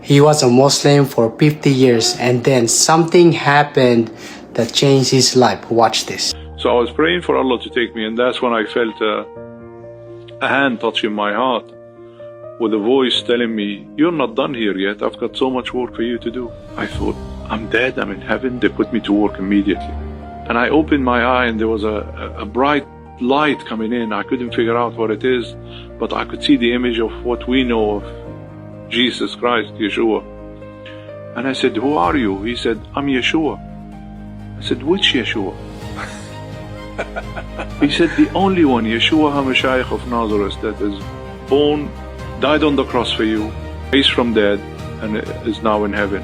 He was a Muslim for 50 years and then something happened that changed his life. Watch this. So I was praying for Allah to take me, and that's when I felt a hand touching my heart with a voice telling me, "You're not done here yet. I've got so much work for you to do." I thought, I'm dead, I'm in heaven. They put me to work immediately. And I opened my eye and there was a bright light coming in. I couldn't figure out what it is, but I could see the image of what we know of Jesus Christ, Yeshua. And I said, "Who are you?" He said, "I'm Yeshua." I said, "Which Yeshua?" He said, "The only one, Yeshua HaMashiach of Nazareth, that is born, died on the cross for you, raised from dead, and is now in heaven.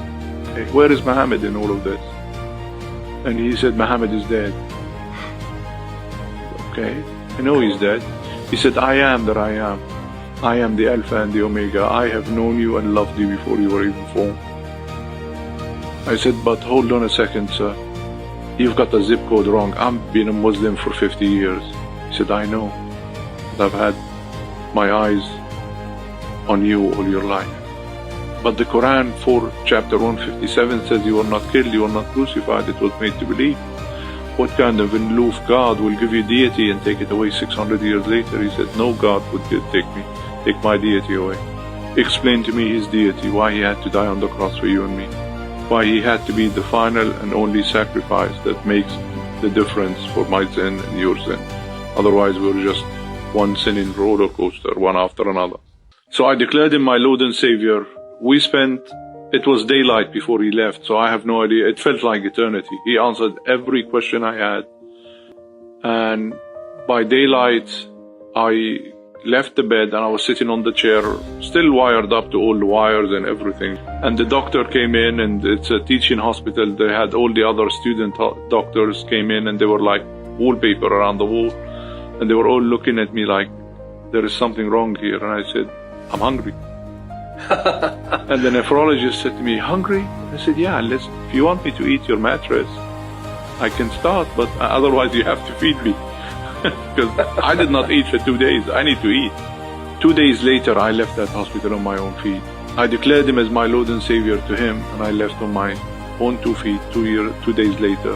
Okay, where is Muhammad in all of this?" And he said, "Muhammad is dead." Okay, I know he's dead. He said, "I am that I am. I am the Alpha and the Omega. I have known you and loved you before you were even formed." I said, "But hold on a second, sir. You've got the zip code wrong. I've been a Muslim for 50 years. He said, "I know. But I've had my eyes on you all your life. But the Quran 4 chapter 157 says you were not killed, you were not crucified, it was made to believe. What kind of an aloof God will give you deity and take it away 600 years later?" He said, "No God would take my deity away. Explain to me his deity, why he had to die on the cross for you and me. Why he had to be the final and only sacrifice that makes the difference for my sin and your sin. Otherwise we're just one sinning roller coaster, one after another." So I declared him my Lord and Savior. It was daylight before he left, so I have no idea. It felt like eternity. He answered every question I had. And by daylight, I left the bed and I was sitting on the chair, still wired up to all the wires and everything. And the doctor came in, and it's a teaching hospital. They had all the other student doctors came in, and they were like wallpaper around the wall. And they were all looking at me like, there is something wrong here. And I said, "I'm hungry." And the nephrologist said to me, "Hungry?" I said, "Yeah, if you want me to eat your mattress, I can start, but otherwise you have to feed me." Because I did not eat for 2 days. I need to eat. 2 days later, I left that hospital on my own feet. I declared him as my Lord and Savior to him, and I left on my own 2 feet 2 days later.